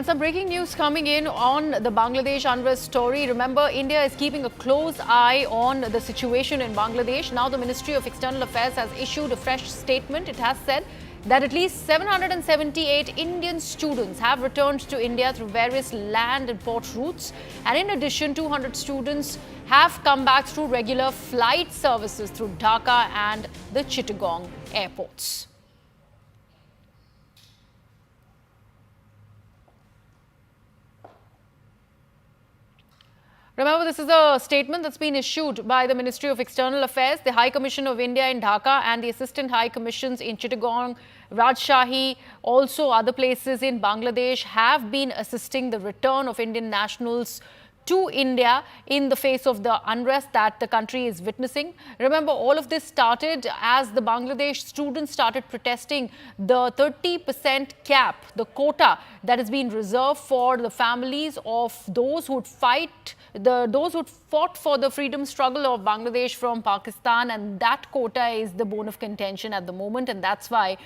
And some breaking news coming in on the Bangladesh unrest story. Remember, India is keeping a close eye on the situation in Bangladesh. Now the Ministry of External Affairs has issued a fresh statement. It has said that at least 778 Indian students have returned to India through various land and port routes. And in addition, 200 students have come back through regular flight services through Dhaka and the Chittagong airports. Remember, this is a statement that's been issued by the Ministry of External Affairs, the High Commission of India in Dhaka and the Assistant High Commissions in Chittagong, Rajshahi, also other places in Bangladesh have been assisting the return of Indian nationals to India in the face of the unrest that the country is witnessing. Remember, all of this started as the Bangladesh students started protesting the 30% cap, the quota that has been reserved for the families of those who would those who fought for the freedom struggle of Bangladesh from Pakistan, and that quota is the bone of contention at the moment, and that's why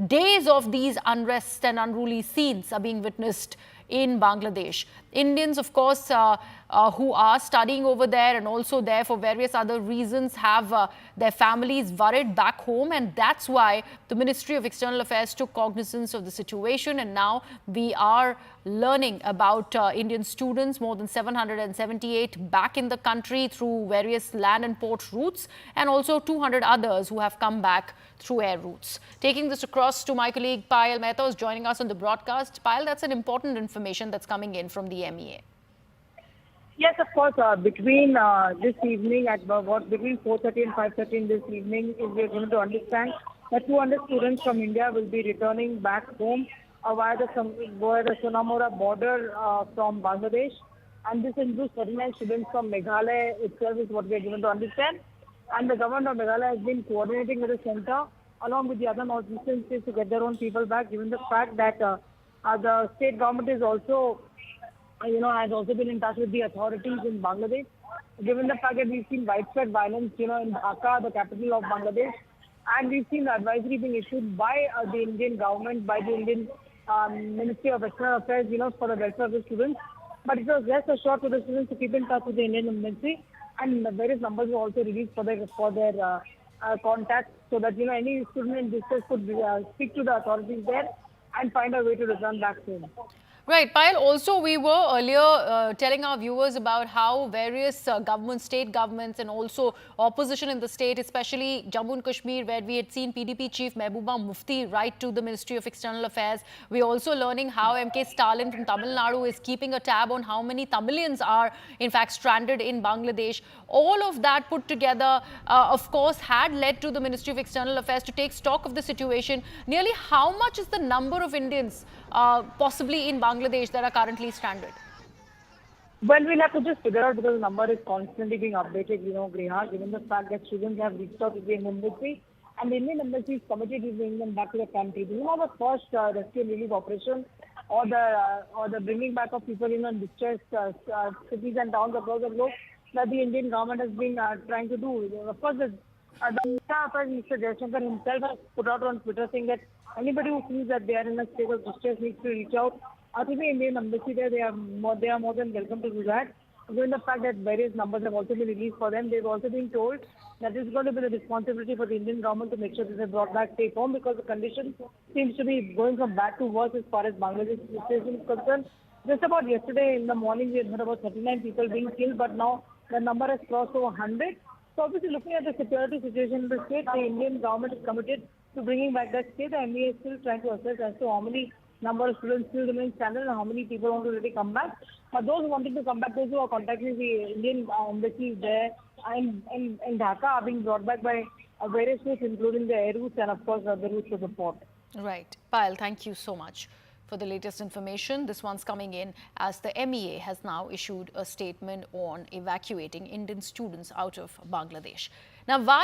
days of these unrest and unruly scenes are being witnessed in Bangladesh. Indians, of course, who are studying over there and also there for various other reasons have their families worried back home, and that's why the Ministry of External Affairs took cognizance of the situation, and now we are learning about Indian students, more than 778 back in the country through various land and port routes, and also 200 others who have come back through air routes. Taking this across to my colleague Payal Mehta, who's joining us on the broadcast. Payal, that's an important information that's coming in from the MEA. Yes, of course. Between this evening at between 4:30 and 5:30 this evening, we're going to understand that 200 students from India will be returning back home via the Sonamora border from Bangladesh, and this includes 39 students from Meghalaya itself, is what we're given to understand. And the government of Meghalaya has been coordinating with the centre along with the other northeastern states to get their own people back, given the fact that the state government is also has also been in touch with the authorities in Bangladesh, given the fact that we've seen widespread violence, in Dhaka, the capital of Bangladesh, and we've seen the advisory being issued by the Indian government, by the Indian Ministry of External Affairs, for the welfare of the students. But it was rest assured to the students to keep in touch with the Indian Embassy, and various numbers were also released for their contacts, so that any student in distress could speak to the authorities there and find a way to return back home. Right, Payal, also we were earlier telling our viewers about how various governments, state governments and also opposition in the state, especially Jammu and Kashmir, where we had seen PDP chief Mehbooba Mufti write to the Ministry of External Affairs. We're also learning how MK Stalin from Tamil Nadu is keeping a tab on how many Tamilians are in fact stranded in Bangladesh. All of that put together, of course, had led to the Ministry of External Affairs to take stock of the situation. Nearly how much is the number of Indians possibly in Bangladesh that are currently stranded? Well, we'll have to just figure out, because the number is constantly being updated, Griha, given the fact that students have reached out to the Indian Embassy, and the Indian Embassy is committed to bringing them back to the country. This is not the first rescue and relief operation or the bringing back of people in distressed cities and towns across the globe that the Indian government has been trying to do. Of course, the Mr. Jaishankar himself has put out on Twitter saying that anybody who feels that they are in a state of distress needs to reach out to the Indian Embassy there. They are more than welcome to do that. Given the fact that various numbers have also been released for them, they've also been told that it's going to be the responsibility for the Indian government to make sure that they're brought back safe home, because the condition seems to be going from bad to worse as far as Bangladesh situation is concerned. Just about yesterday in the morning, we had heard about 39 people being killed, but now the number has crossed over 100. So obviously, looking at the security situation in the state, the Indian government is committed to bringing back that state. The MEA is still trying to assess as to how many number of students still remain stranded and how many people want to really come back. But those wanting to come back, those who are contacting the Indian embassy there in Dhaka, are being brought back by various routes, including the air routes and, of course, the routes to the port. Right. Payal, thank you so much for the latest information. This one's coming in as the MEA has now issued a statement on evacuating Indian students out of Bangladesh. Now, why